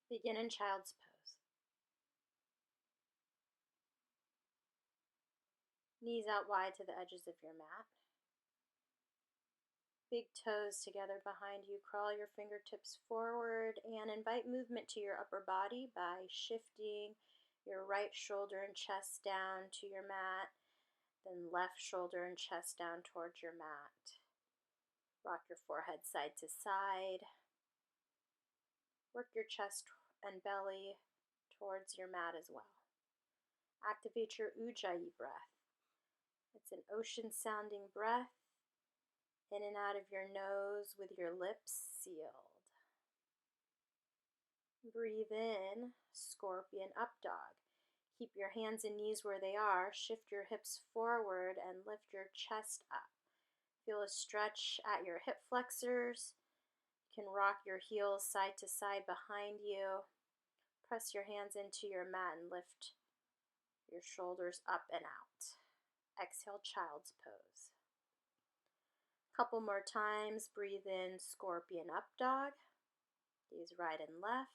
Begin in child's pose. Knees out wide to the edges of your mat. Big toes together behind you. Crawl your fingertips forward and invite movement to your upper body by shifting your right shoulder and chest down to your mat, then left shoulder and chest down towards your mat. Rock your forehead side to side. Work your chest and belly towards your mat as well. Activate your Ujjayi breath. It's an ocean-sounding breath, in and out of your nose with your lips sealed. Breathe in, scorpion up dog. Keep your hands and knees where they are. Shift your hips forward and lift your chest up. Feel a stretch at your hip flexors. You can rock your heels side to side behind you. Press your hands into your mat and lift your shoulders up and out. Exhale, child's pose. Couple more times. Breathe in, scorpion up dog. Knees right and left.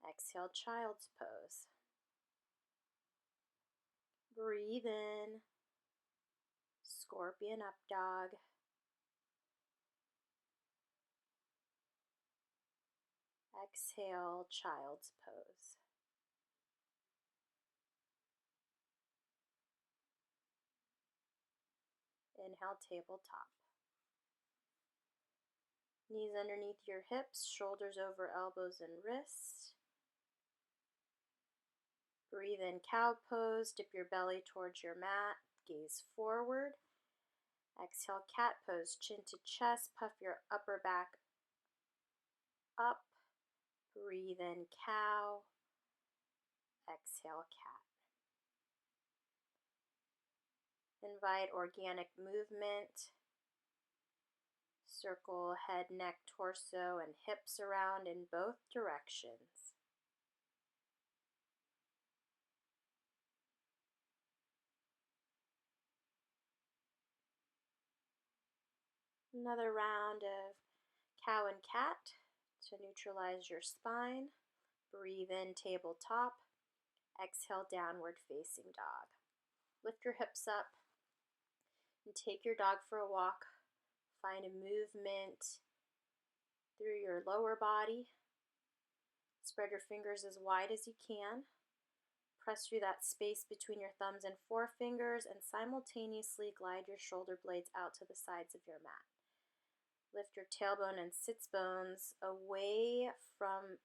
Exhale, child's pose. Breathe in, scorpion up dog. Exhale, child's pose. Inhale, tabletop. Knees underneath your hips, shoulders over elbows and wrists. Breathe in, cow pose. Dip your belly towards your mat. Gaze forward. Exhale, cat pose. Chin to chest. Puff your upper back up. Breathe in, cow. Exhale, cat. Invite organic movement. Circle head, neck, torso, and hips around in both directions. Another round of cow and cat to neutralize your spine. Breathe in, tabletop. Exhale, downward facing dog. Lift your hips up and take your dog for a walk. Find a movement through your lower body. Spread your fingers as wide as you can. Press through that space between your thumbs and forefingers and simultaneously glide your shoulder blades out to the sides of your mat. Lift your tailbone and sits bones away from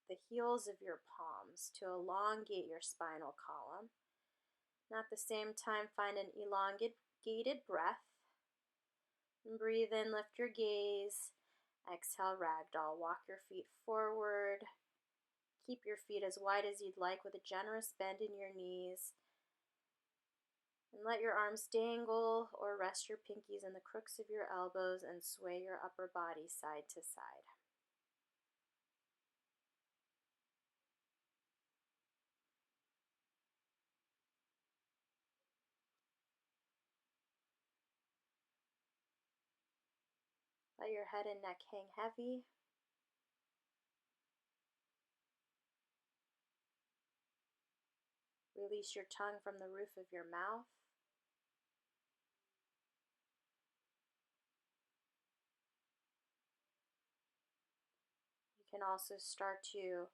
the heels of your palms to elongate your spinal column. And at the same time, find an elongated breath. And breathe in, lift your gaze. Exhale, ragdoll. Walk your feet forward. Keep your feet as wide as you'd like with a generous bend in your knees. And let your arms dangle or rest your pinkies in the crooks of your elbows and sway your upper body side to side. Let your head and neck hang heavy. Release your tongue from the roof of your mouth. You can also start to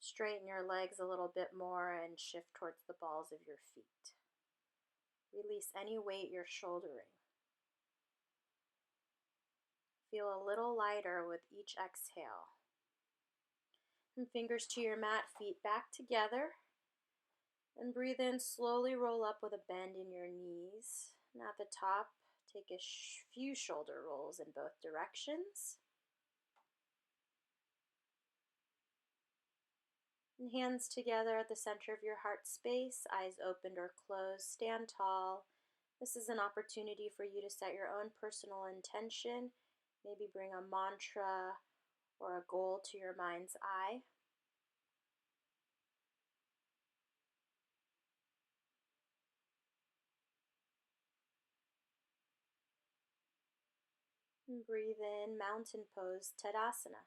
straighten your legs a little bit more and shift towards the balls of your feet. Release any weight you're shouldering. Feel a little lighter with each exhale. And fingers to your mat, feet back together. And breathe in, slowly roll up with a bend in your knees. And at the top, take a few shoulder rolls in both directions. And hands together at the center of your heart space, eyes opened or closed, stand tall. This is an opportunity for you to set your own personal intention. Maybe bring a mantra or a goal to your mind's eye. And breathe in, mountain pose, Tadasana.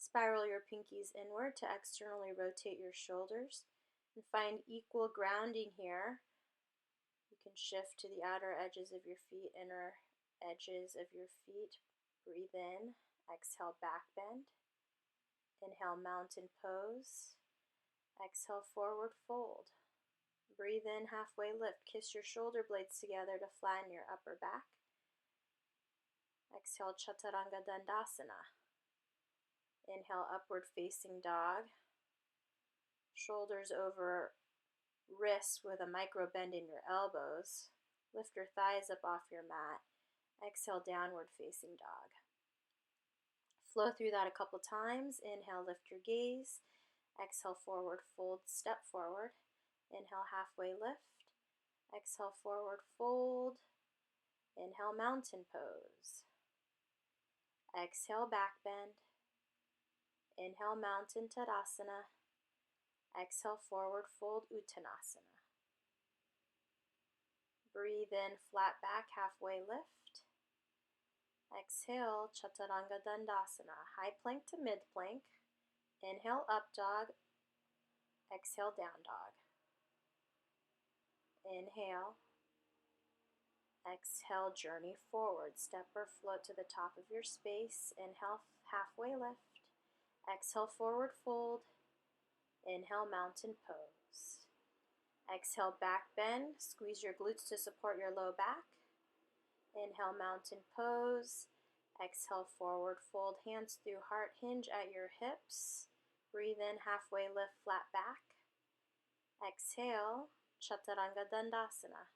Spiral your pinkies inward to externally rotate your shoulders and find equal grounding here. You can shift to the outer edges of your feet, inner edges of your feet. Breathe in, exhale, back bend. Inhale, mountain pose. Exhale, forward fold. Breathe in, halfway lift. Kiss your shoulder blades together to flatten your upper back. Exhale, Chaturanga Dandasana. Inhale, upward facing dog. Shoulders over wrists with a micro bend in your elbows. Lift your thighs up off your mat. Exhale, downward facing dog. Flow through that a couple times. Inhale, lift your gaze. Exhale, forward fold, step forward. Inhale, halfway lift. Exhale, forward fold. Inhale, mountain pose. Exhale, back bend. Inhale, mountain Tadasana. Exhale, forward fold, Uttanasana. Breathe in, flat back, halfway lift. Exhale, Chaturanga Dandasana. High plank to mid plank. Inhale, up dog. Exhale, down dog. Inhale. Exhale, journey forward. Step or float to the top of your space. Inhale, halfway lift. Exhale, forward fold. Inhale, mountain pose. Exhale, back bend. Squeeze your glutes to support your low back. Inhale, mountain pose. Exhale, forward fold. Hands through heart, hinge at your hips. Breathe in, halfway lift, flat back. Exhale, Chaturanga Dandasana.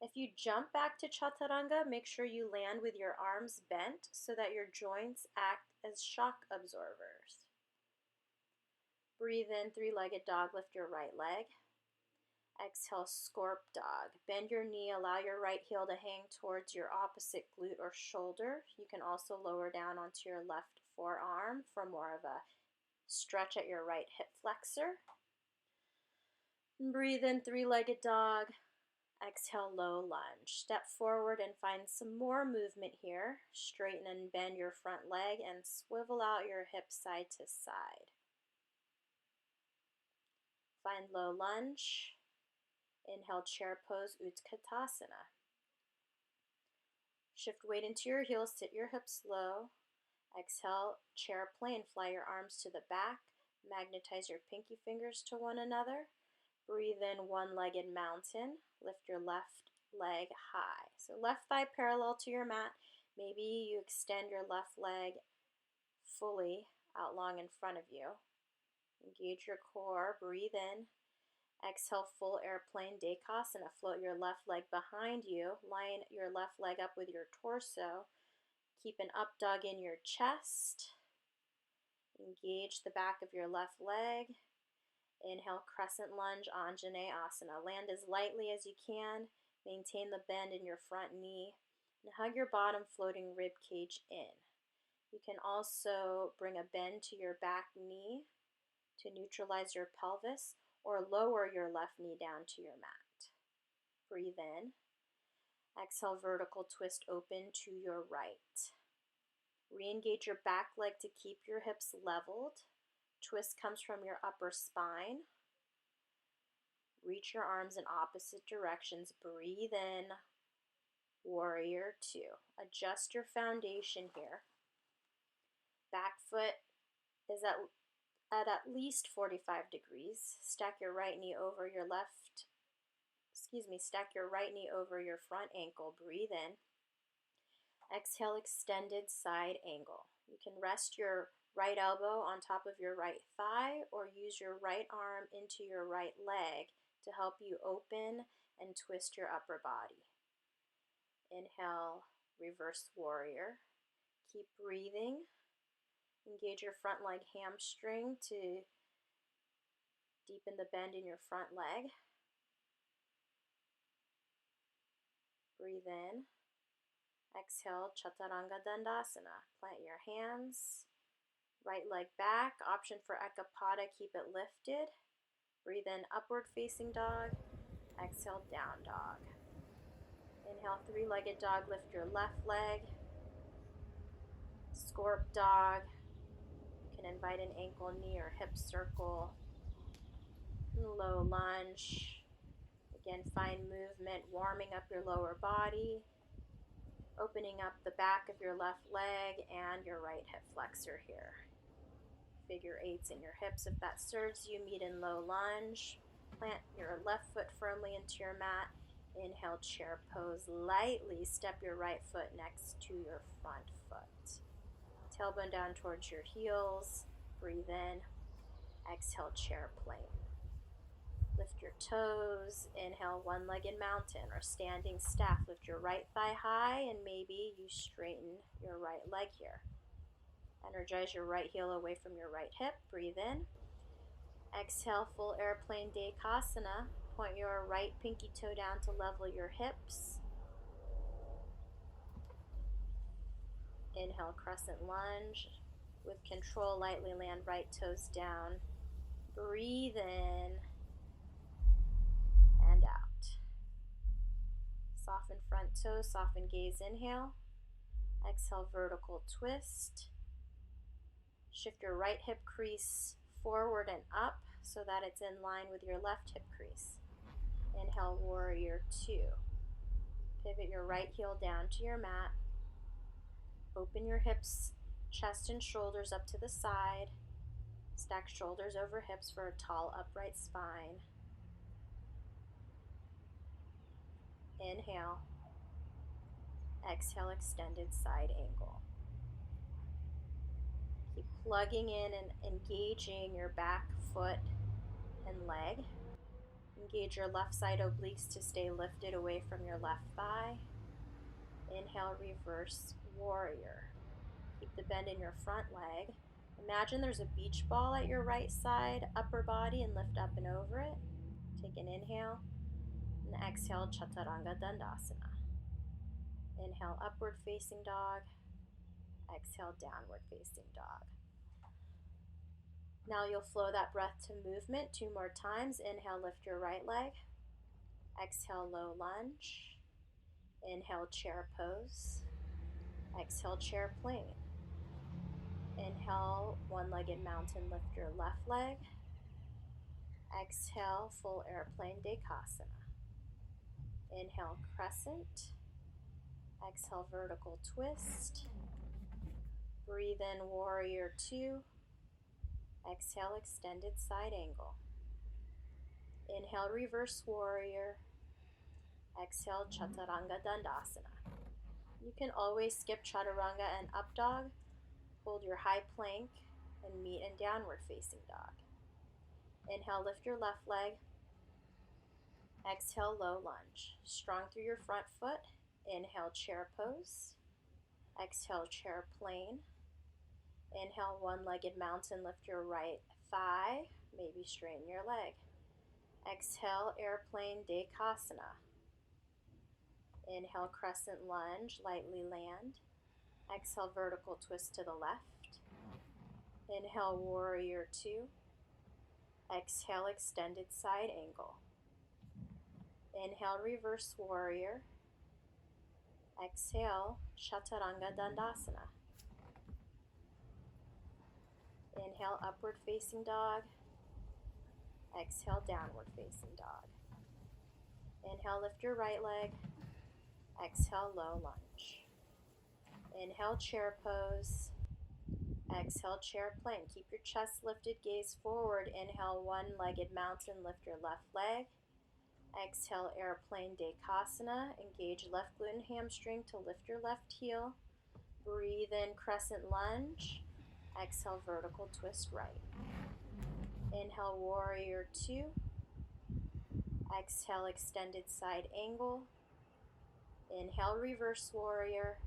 If you jump back to Chaturanga, make sure you land with your arms bent so that your joints act as shock absorbers. Breathe in, three-legged dog, lift your right leg. Exhale, scorp dog. Bend your knee, allow your right heel to hang towards your opposite glute or shoulder. You can also lower down onto your left forearm for more of a stretch at your right hip flexor. Breathe in, three-legged dog. Exhale, low lunge. Step forward and find some more movement here. Straighten and bend your front leg and swivel out your hips side to side. Find low lunge. Inhale, chair pose, Utkatasana. Shift weight into your heels, sit your hips low. Exhale, chair plane, fly your arms to the back. Magnetize your pinky fingers to one another. Breathe in, one-legged mountain. Lift your left leg high. So left thigh parallel to your mat. Maybe you extend your left leg fully out long in front of you. Engage your core, breathe in. Exhale, full airplane, Dekasana. Float your left leg behind you. Line your left leg up with your torso. Keep an up dog in your chest. Engage the back of your left leg. Inhale, crescent lunge, Anjaneyasana. Land as lightly as you can. Maintain the bend in your front knee. And hug your bottom floating rib cage in. You can also bring a bend to your back knee to neutralize your pelvis, or lower your left knee down to your mat. Breathe in. Exhale, vertical twist open to your right. Re-engage your back leg to keep your hips leveled. Twist comes from your upper spine. Reach your arms in opposite directions. Breathe in. Warrior two. Adjust your foundation here. Back foot is at least 45 degrees. Stack your right knee over your stack your right knee over your front ankle. Breathe in. Exhale, extended side angle. You can rest your right elbow on top of your right thigh or use your right arm into your right leg to help you open and twist your upper body. Inhale, reverse warrior. Keep breathing. Engage your front leg hamstring to deepen the bend in your front leg. Breathe in. Exhale, Chaturanga Dandasana. Plant your hands. Right leg back. Option for Ekapada, keep it lifted. Breathe in, upward facing dog. Exhale, down dog. Inhale, three-legged dog. Lift your left leg. Scorp dog. You can invite an ankle, knee, or hip circle. Low lunge. Again, find movement, warming up your lower body, opening up the back of your left leg and your right hip flexor here. Figure eights in your hips if that serves you. Meet in low lunge. Plant your left foot firmly into your mat. Inhale, chair pose. Lightly step your right foot next to your front foot. Tailbone down towards your heels. Breathe in. Exhale, chair plane. Lift your toes. Inhale, one-legged mountain or standing staff. Lift your right thigh high and maybe you straighten your right leg here. Energize your right heel away from your right hip. Breathe in. Exhale, full airplane Dekasana. Point your right pinky toe down to level your hips. Inhale, crescent lunge. With control, lightly land right toes down. Breathe in and out. Soften front toes, soften gaze, inhale. Exhale, vertical twist. Shift your right hip crease forward and up so that it's in line with your left hip crease. Inhale, warrior two. Pivot your right heel down to your mat. Open your hips, chest and shoulders up to the side. Stack shoulders over hips for a tall, upright spine. Inhale. Exhale, extended side angle. Keep plugging in and engaging your back foot and leg. Engage your left side obliques to stay lifted away from your left thigh. Inhale, reverse warrior. Keep the bend in your front leg. Imagine there's a beach ball at your right side upper body and lift up and over it. Take an inhale and exhale, Chaturanga Dandasana. Inhale, upward facing dog. Exhale, downward facing dog. Now you'll flow that breath to movement 2 more times. Inhale, lift your right leg. Exhale, low lunge. Inhale, chair pose. Exhale, chair plane. Inhale, one-legged mountain, lift your left leg. Exhale, full airplane Dekasana. Inhale, crescent. Exhale, vertical twist. Breathe in, warrior two. Exhale, extended side angle. Inhale, reverse warrior. Exhale, Chaturanga Dandasana. You can always skip Chaturanga and up dog. Hold your high plank and meet in downward facing dog. Inhale, lift your left leg. Exhale, low lunge. Strong through your front foot. Inhale, chair pose. Exhale, chair plane. Inhale, one-legged mountain, lift your right thigh. Maybe straighten your leg. Exhale, airplane Dekasana. Inhale, crescent lunge, lightly land. Exhale, vertical twist to the left. Inhale, warrior two. Exhale, extended side angle. Inhale, reverse warrior. Exhale, Chaturanga Dandasana. Inhale, upward facing dog. Exhale, downward facing dog. Inhale, lift your right leg. Exhale, low lunge. Inhale, chair pose. Exhale, chair plank. Keep your chest lifted, gaze forward. Inhale, one-legged mountain, lift your left leg. Exhale, airplane Dekasana. Engage left glute and hamstring to lift your left heel. Breathe in, crescent lunge. Exhale, vertical twist right. Inhale, warrior two. Exhale, extended side angle. Inhale, reverse warrior.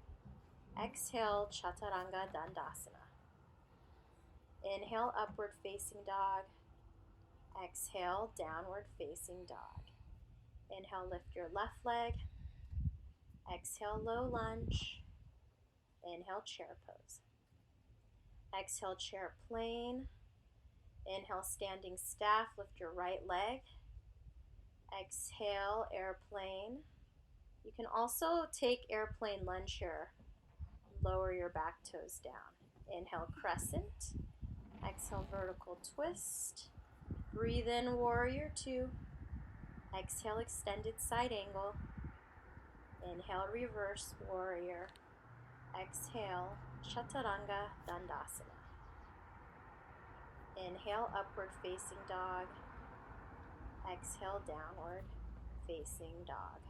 Exhale, Chaturanga Dandasana. Inhale, upward facing dog. Exhale, downward facing dog. Inhale, lift your left leg. Exhale, low lunge. Inhale, chair pose. Exhale, chair plane. Inhale, standing staff, lift your right leg. Exhale, airplane. You can also take airplane lunge here. Lower your back toes down. Inhale, crescent. Exhale, vertical twist. Breathe in, warrior two. Exhale, extended side angle. Inhale, reverse warrior. Exhale, chaturanga dandasana. Inhale, upward facing dog. Exhale, downward facing dog.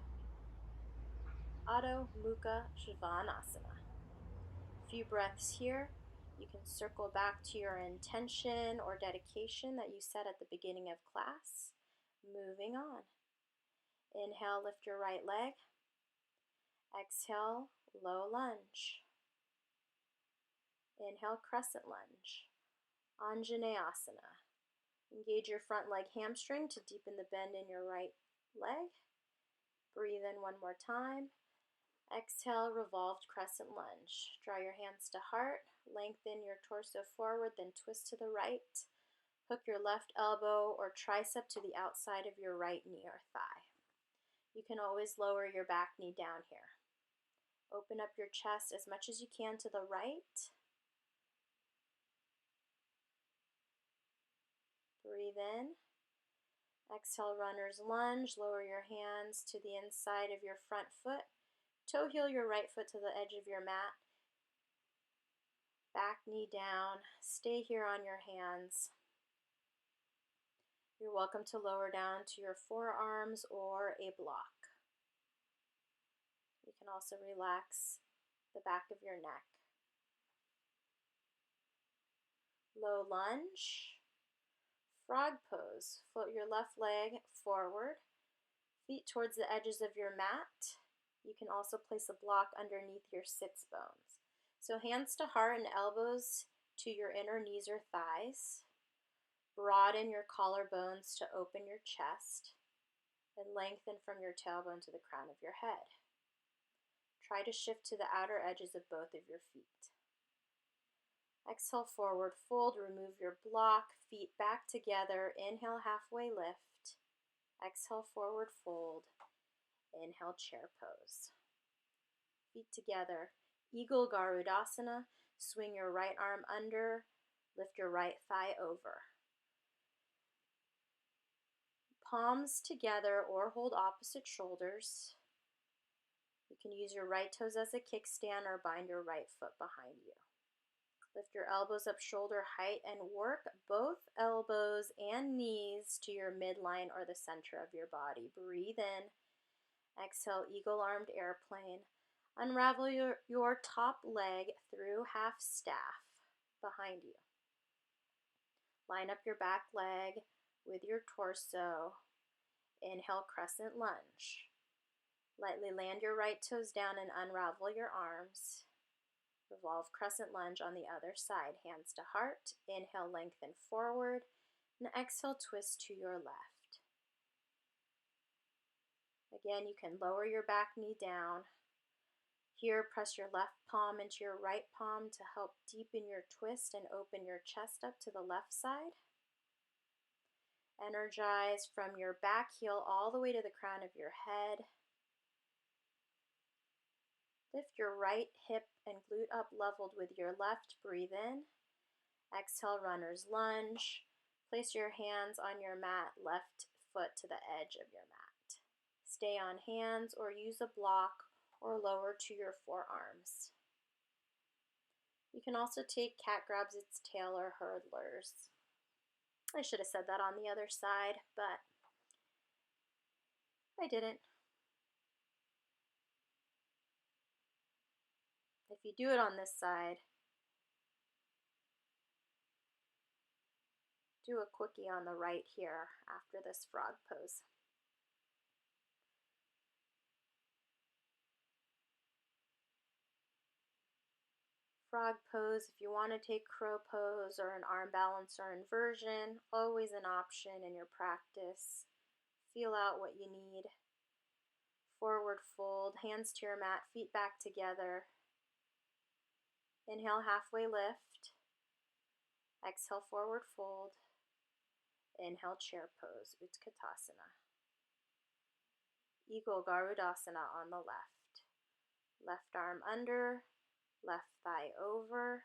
Adho Mukha Svanasana. Few breaths here. You can circle back to your intention or dedication that you set at the beginning of class. Moving on. Inhale, lift your right leg. Exhale, low lunge. Inhale, crescent lunge. Anjaneyasana. Engage your front leg hamstring to deepen the bend in your right leg. Breathe in one more time. Exhale, revolved crescent lunge. Draw your hands to heart. Lengthen your torso forward, then twist to the right. Hook your left elbow or tricep to the outside of your right knee or thigh. You can always lower your back knee down here. Open up your chest as much as you can to the right. Breathe in. Exhale, runner's lunge. Lower your hands to the inside of your front foot. Toe heel your right foot to the edge of your mat. Back knee down. Stay here on your hands. You're welcome to lower down to your forearms or a block. You can also relax the back of your neck. Low lunge. Frog pose. Float your left leg forward. Feet towards the edges of your mat. You can also place a block underneath your sits bones. So hands to heart and elbows to your inner knees or thighs. Broaden your collarbones to open your chest. And lengthen from your tailbone to the crown of your head. Try to shift to the outer edges of both of your feet. Exhale, forward fold. Remove your block. Feet back together. Inhale, halfway lift. Exhale, forward fold. Inhale, chair pose. Feet together. Eagle Garudasana. Swing your right arm under. Lift your right thigh over. Palms together or hold opposite shoulders. You can use your right toes as a kickstand or bind your right foot behind you. Lift your elbows up shoulder height and work both elbows and knees to your midline or the center of your body. Breathe in. Exhale, eagle-armed airplane. Unravel your top leg through half staff behind you. Line up your back leg with your torso. Inhale, crescent lunge. Lightly land your right toes down and unravel your arms. Revolve crescent lunge on the other side. Hands to heart. Inhale, lengthen forward. And exhale, twist to your left. Again, you can lower your back knee down. Here, press your left palm into your right palm to help deepen your twist and open your chest up to the left side. Energize from your back heel all the way to the crown of your head. Lift your right hip and glute up leveled with your left. Breathe in. Exhale, runner's lunge. Place your hands on your mat, left foot to the edge of your mat. Stay on hands or use a block or lower to your forearms. You can also take cat grabs its tail or hurdlers. I should have said that on the other side, but I didn't. If you do it on this side, do a quickie on the right here after this frog pose. Frog pose, if you want to take crow pose or an arm balance or inversion, always an option in your practice. Feel out what you need. Forward fold, hands to your mat, feet back together. Inhale, halfway lift. Exhale, forward fold. Inhale, chair pose, Utkatasana. Eagle Garudasana on the left. Left arm under, left thigh over.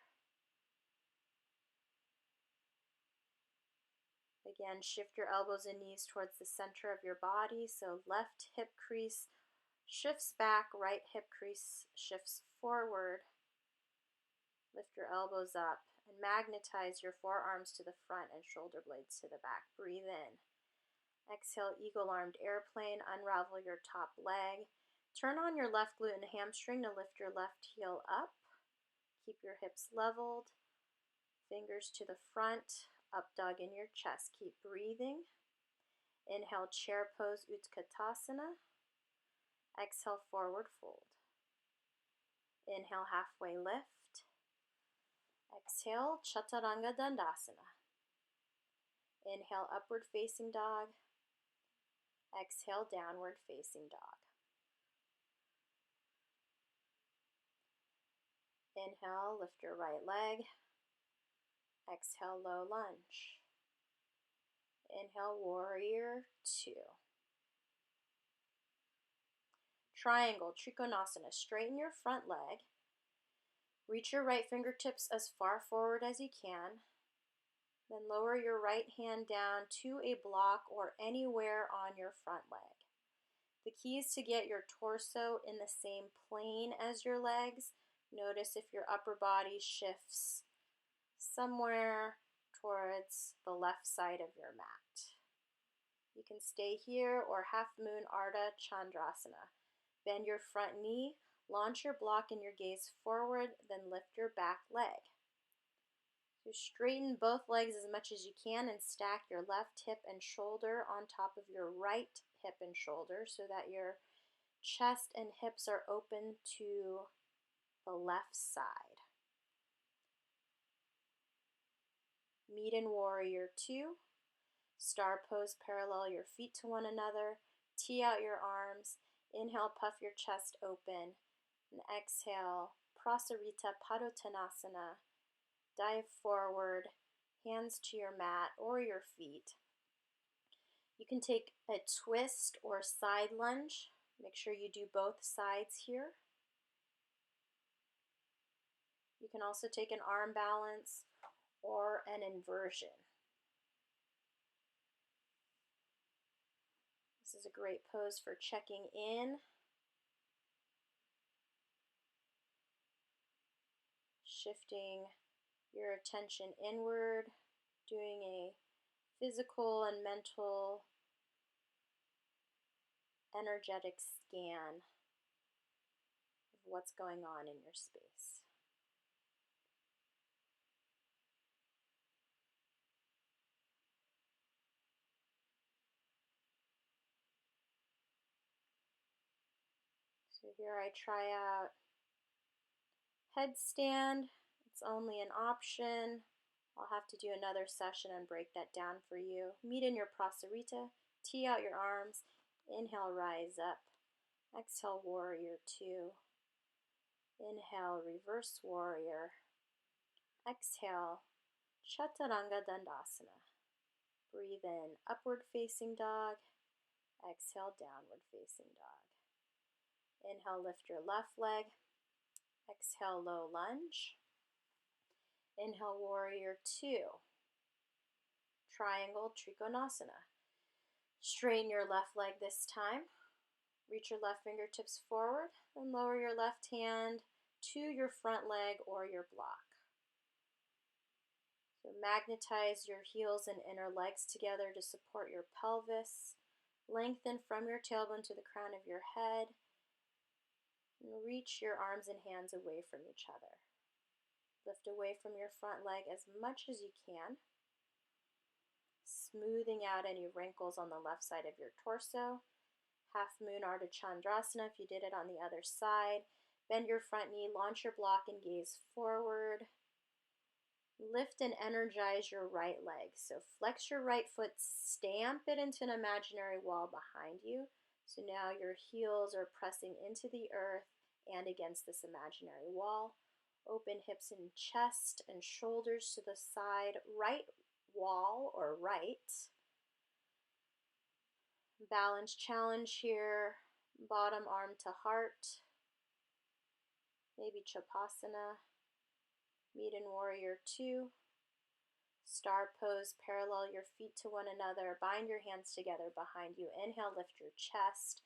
Again, shift your elbows and knees towards the center of your body. So left hip crease shifts back, right hip crease shifts forward. Lift your elbows up and magnetize your forearms to the front and shoulder blades to the back. Breathe in. Exhale, eagle-armed airplane. Unravel your top leg. Turn on your left glute and hamstring to lift your left heel up. Keep your hips leveled. Fingers to the front. Up dog in your chest. Keep breathing. Inhale, chair pose, Utkatasana. Exhale, forward fold. Inhale, halfway lift. Exhale, Chaturanga Dandasana. Inhale, upward facing dog. Exhale, downward facing dog. Inhale, lift your right leg. Exhale, low lunge. Inhale, warrior two. Triangle, Trikonasana. Straighten your front leg. Reach your right fingertips as far forward as you can. Then lower your right hand down to a block or anywhere on your front leg. The key is to get your torso in the same plane as your legs. Notice if your upper body shifts somewhere towards the left side of your mat. You can stay here or half moon Ardha Chandrasana. Bend your front knee, launch your block and your gaze forward, then lift your back leg. So straighten both legs as much as you can and stack your left hip and shoulder on top of your right hip and shoulder so that your chest and hips are open to the left side. Meet in warrior two. Star pose, parallel your feet to one another. Tee out your arms. Inhale, puff your chest open. And exhale, Prasarita Padottanasana. Dive forward, hands to your mat or your feet. You can take a twist or side lunge. Make sure you do both sides here. You can also take an arm balance or an inversion. This is a great pose for checking in. Shifting your attention inward, doing a physical and mental energetic scan of what's going on in your space. So here I try out headstand. It's only an option. I'll have to do another session and break that down for you. Meet in your Prasarita. Tee out your arms. Inhale, rise up. Exhale, warrior two. Inhale, reverse warrior. Exhale, Chaturanga Dandasana. Breathe in, upward facing dog. Exhale, downward facing dog. Inhale, lift your left leg. Exhale, low lunge. Inhale, warrior two. Triangle, Trikonasana. Straighten your left leg this time. Reach your left fingertips forward and lower your left hand to your front leg or your block. So magnetize your heels and inner legs together to support your pelvis. Lengthen from your tailbone to the crown of your head. And reach your arms and hands away from each other. Lift away from your front leg as much as you can, smoothing out any wrinkles on the left side of your torso. Half moon Ardha Chandrasana if you did it on the other side. Bend your front knee, launch your block and gaze forward. Lift and energize your right leg. So flex your right foot, stamp it into an imaginary wall behind you. So now your heels are pressing into the earth and against this imaginary wall. Open hips and chest and shoulders to the side, right wall or right. Balance challenge here, bottom arm to heart, maybe Chapasana. Meet in warrior two. Star pose, parallel your feet to one another. Bind your hands together behind you. Inhale, lift your chest.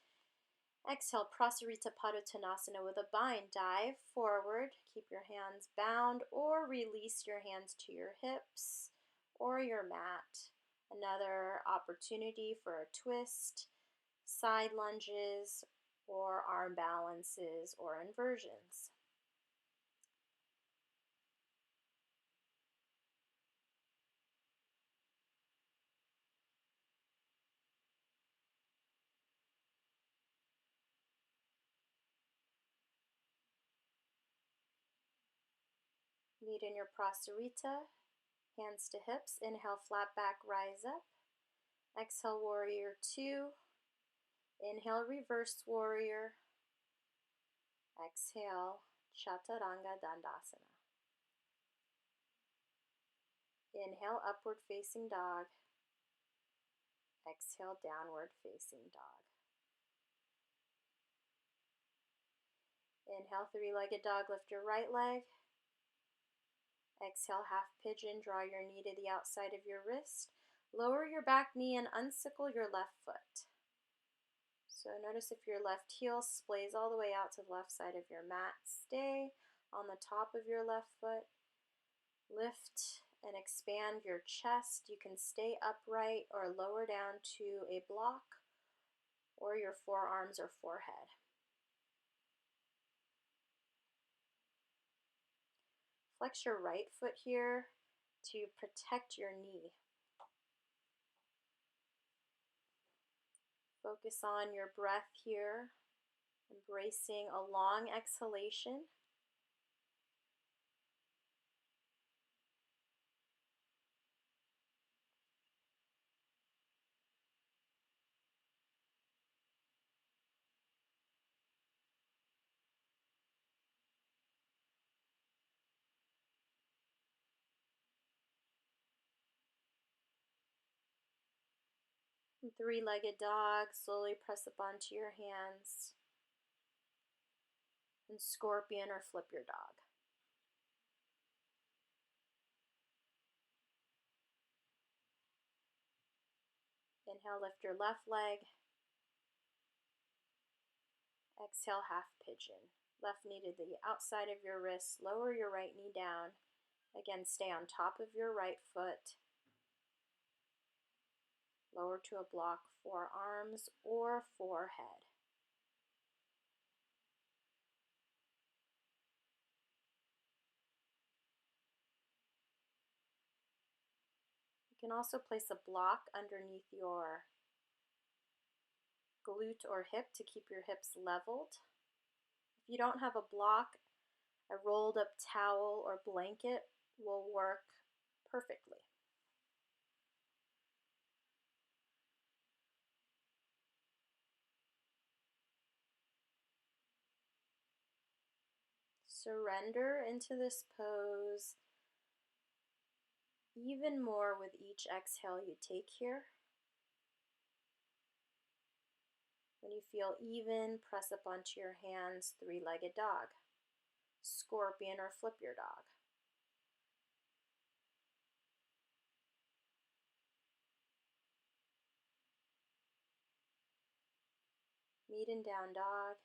Exhale, Prasarita Padottanasana with a bind. Dive forward. Keep your hands bound or release your hands to your hips or your mat. Another opportunity for a twist, side lunges, or arm balances or inversions. Meet in your Prasarita, hands to hips. Inhale, flat back, rise up. Exhale, warrior two. Inhale, reverse warrior. Exhale, Chaturanga Dandasana. Inhale, upward facing dog. Exhale, downward facing dog. Inhale, three-legged dog, lift your right leg. Exhale, half pigeon, draw your knee to the outside of your wrist. Lower your back knee and unsickle your left foot. So notice if your left heel splays all the way out to the left side of your mat. Stay on the top of your left foot. Lift and expand your chest. You can stay upright or lower down to a block or your forearms or forehead. Flex your right foot here to protect your knee. Focus on your breath here, embracing a long exhalation. Three-legged dog, slowly press up onto your hands. And scorpion or flip your dog. Inhale, lift your left leg. Exhale, half pigeon. Left knee to the outside of your wrist. Lower your right knee down. Again, stay on top of your right foot. Lower to a block, forearms or forehead. You can also place a block underneath your glute or hip to keep your hips leveled. If you don't have a block, a rolled up towel or blanket will work perfectly. Surrender into this pose even more with each exhale you take here. When you feel even, press up onto your hands, three-legged dog, scorpion or flip your dog. Meet in down dog.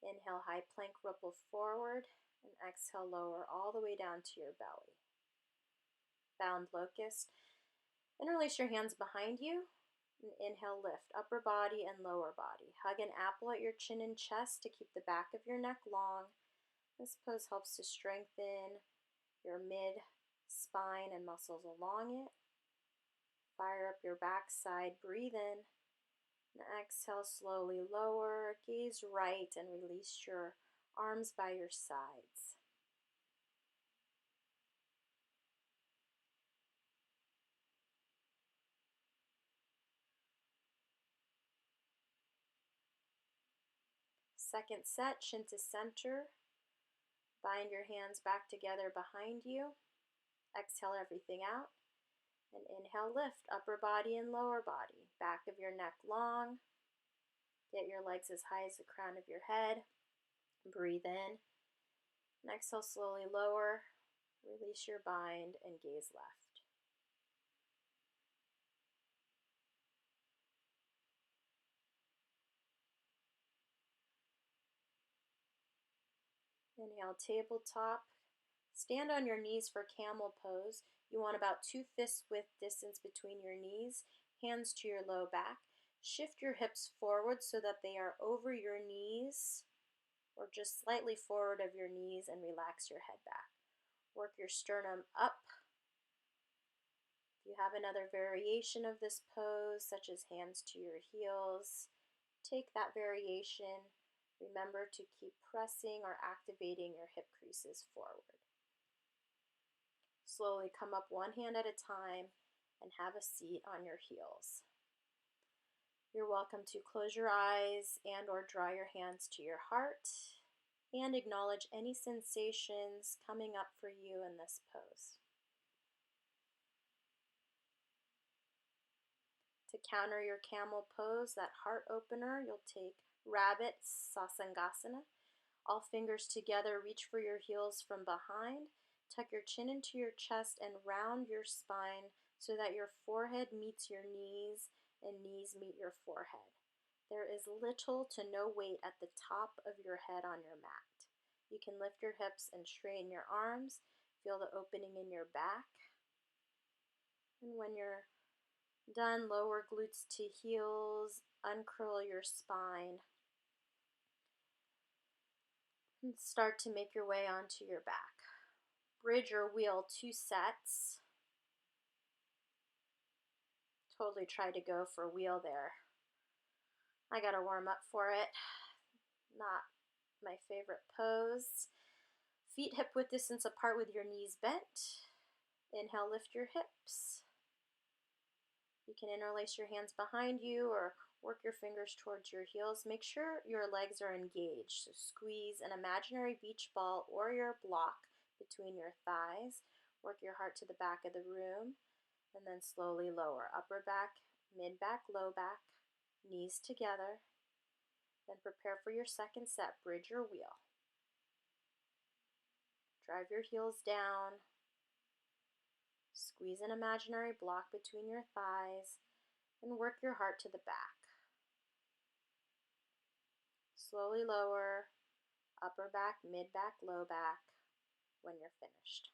Inhale, high plank, ripple forward, and exhale, lower all the way down to your belly. Bound locust. Interlace your hands behind you. And inhale, lift upper body and lower body. Hug an apple at your chin and chest to keep the back of your neck long. This pose helps to strengthen your mid spine and muscles along it. Fire up your backside, breathe in. And exhale, slowly lower, gaze right, and release your arms by your sides. Second set, chin to center. Bind your hands back together behind you. Exhale everything out. And inhale, lift upper body and lower body. Back of your neck long. Get your legs as high as the crown of your head. Breathe in. And exhale, slowly lower. Release your bind and gaze left. Inhale, tabletop. Stand on your knees for camel pose. You want about 2 fists width distance between your knees, hands to your low back. Shift your hips forward so that they are over your knees or just slightly forward of your knees, and relax your head back. Work your sternum up. If you have another variation of this pose, such as hands to your heels, take that variation. Remember to keep pressing or activating your hip creases forward. Slowly come up one hand at a time and have a seat on your heels. You're welcome to close your eyes and or draw your hands to your heart and acknowledge any sensations coming up for you in this pose. To counter your camel pose, that heart opener, you'll take Rabbit Sasangasana. All fingers together, reach for your heels from behind. Tuck your chin into your chest and round your spine so that your forehead meets your knees and knees meet your forehead. There is little to no weight at the top of your head on your mat. You can lift your hips and straighten your arms. Feel the opening in your back. And when you're done, lower glutes to heels, uncurl your spine, and start to make your way onto your back. Bridge or wheel 2 sets. Totally tried to go for wheel there. I gotta warm up for it. Not my favorite pose. Feet hip width distance apart with your knees bent. Inhale, lift your hips. You can interlace your hands behind you or work your fingers towards your heels. Make sure your legs are engaged. So squeeze an imaginary beach ball or your block between your thighs. Work your heart to the back of the room. And then slowly lower. Upper back, mid back, low back, knees together. Then prepare for your second set, bridge or wheel. Drive your heels down. Squeeze an imaginary block between your thighs and work your heart to the back. Slowly lower, upper back, mid back, low back when you're finished.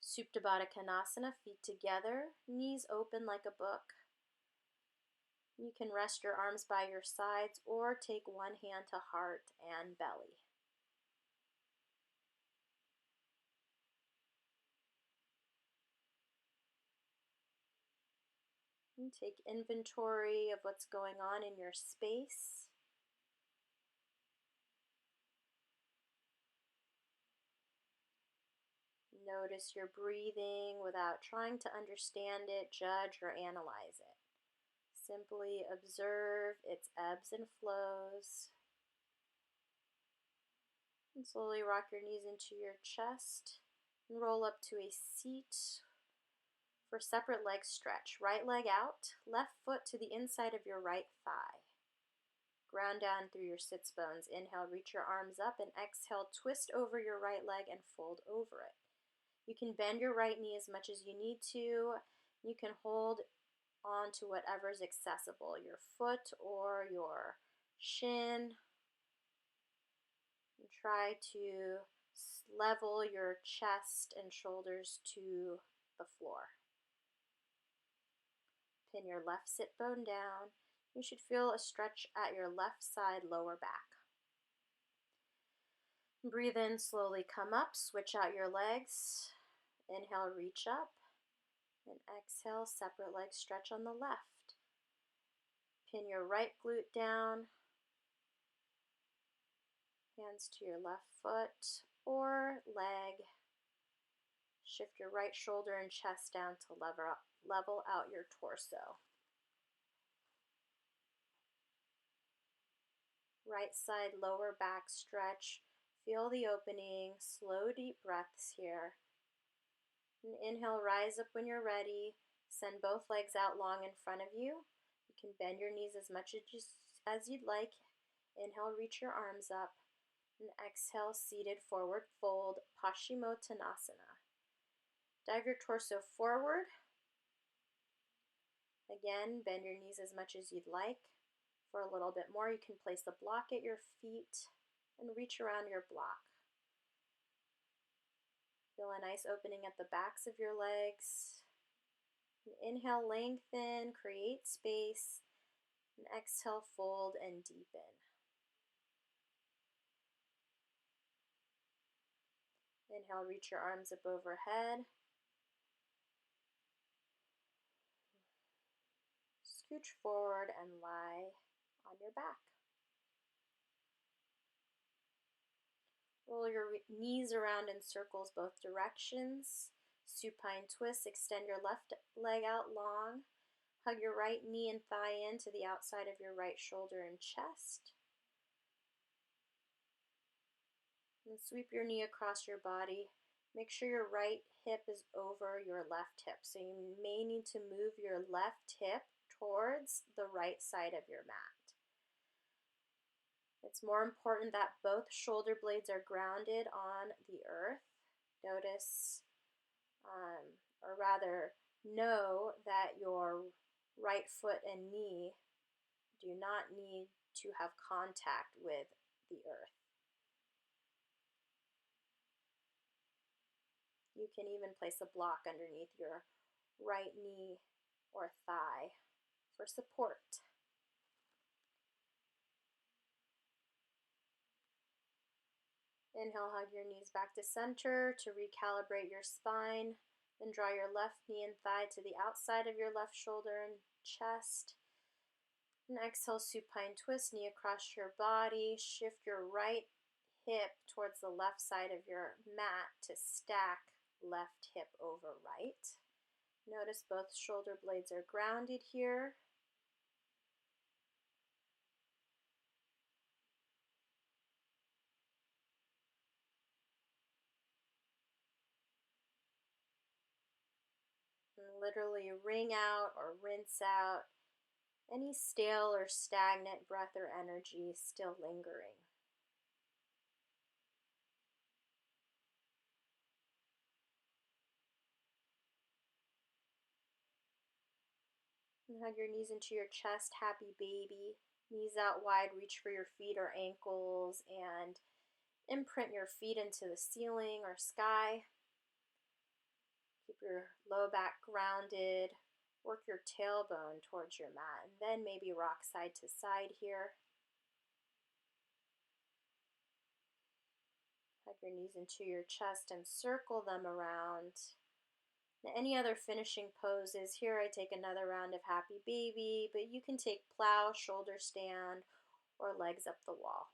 Supta Baddha Konasana, feet together, knees open like a book. You can rest your arms by your sides or take one hand to heart and belly. And take inventory of what's going on in your space. Notice your breathing without trying to understand it, judge, or analyze it. Simply observe its ebbs and flows. And slowly rock your knees into your chest and roll up to a seat for separate leg stretch. Right leg out, left foot to the inside of your right thigh. Ground down through your sits bones. Inhale, reach your arms up, and exhale, twist over your right leg and fold over it. You can bend your right knee as much as you need to. You can hold on to whatever's accessible, your foot or your shin. And try to level your chest and shoulders to the floor. Pin your left sit bone down. You should feel a stretch at your left side lower back. Breathe in, slowly come up, switch out your legs. Inhale, reach up. And exhale, separate leg stretch on the left. Pin your right glute down. Hands to your left foot or leg. Shift your right shoulder and chest down to level out your torso. Right side lower back stretch. Feel the opening. Slow, deep breaths here. And inhale, rise up when you're ready. Send both legs out long in front of you. You can bend your knees as much as you'd like. Inhale, reach your arms up. And exhale, seated forward fold, Paschimottanasana. Dive your torso forward. Again, bend your knees as much as you'd like. For a little bit more, you can place a block at your feet. and reach around your block. Feel a nice opening at the backs of your legs. Inhale, lengthen, create space, and exhale, fold and deepen. Inhale, reach your arms up overhead. Scooch forward and lie on your back. Roll your knees around in circles both directions. Supine twist, extend your left leg out long. Hug your right knee and thigh in to the outside of your right shoulder and chest. And sweep your knee across your body. Make sure your right hip is over your left hip. So you may need to move your left hip towards the right side of your mat. It's more important that both shoulder blades are grounded on the earth. Notice, or rather, know that your right foot and knee do not need to have contact with the earth. You can even place a block underneath your right knee or thigh for support. Inhale, hug your knees back to center to recalibrate your spine. Then draw your left knee and thigh to the outside of your left shoulder and chest. And exhale, supine twist, knee across your body. Shift your right hip towards the left side of your mat to stack left hip over right. Notice both shoulder blades are grounded here. And literally wring out or rinse out any stale or stagnant breath or energy still lingering. And hug your knees into your chest, happy baby. Knees out wide, reach for your feet or ankles and imprint your feet into the ceiling or sky. Keep your low back grounded. Work your tailbone towards your mat, and then maybe rock side to side here. Hug your knees into your chest and circle them around. Now, any other finishing poses, here I take another round of happy baby, but you can take plow, shoulder stand, or legs up the wall.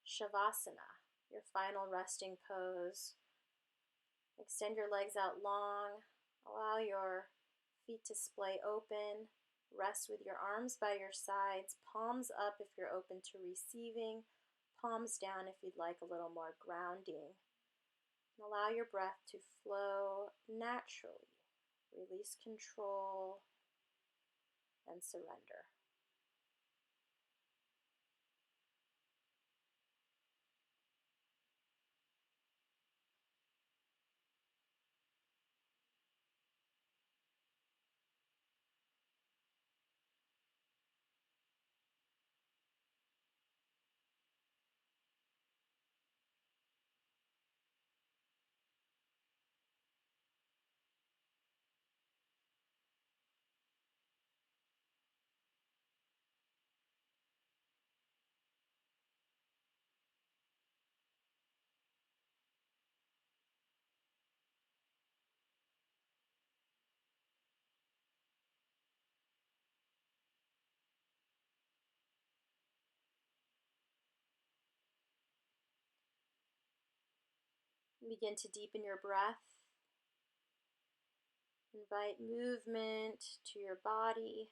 Shavasana, your final resting pose. Extend your legs out long. Allow your feet to splay open. Rest with your arms by your sides, palms up if you're open to receiving, palms down if you'd like a little more grounding. And allow your breath to flow naturally. Release control and surrender. Begin to deepen your breath. Invite movement to your body.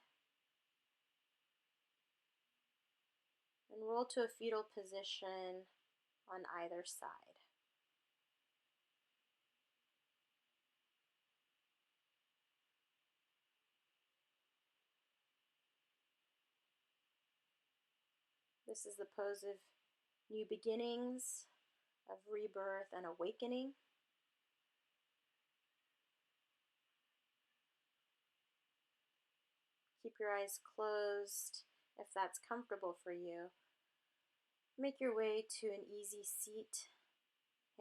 And roll to a fetal position on either side. This is the pose of new beginnings, of rebirth and awakening. Keep Keep your eyes closed if that's comfortable for you. Make your way to an easy seat,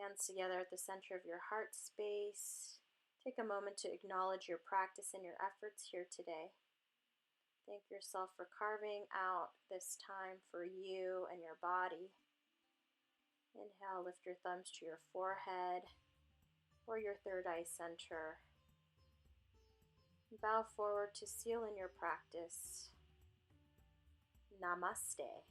hands together at the center of your heart space. Take a moment to acknowledge your practice and your efforts here today. Thank yourself for carving out this time for you and your body. Inhale, lift your thumbs to your forehead or your third eye center. Bow forward to seal in your practice. Namaste.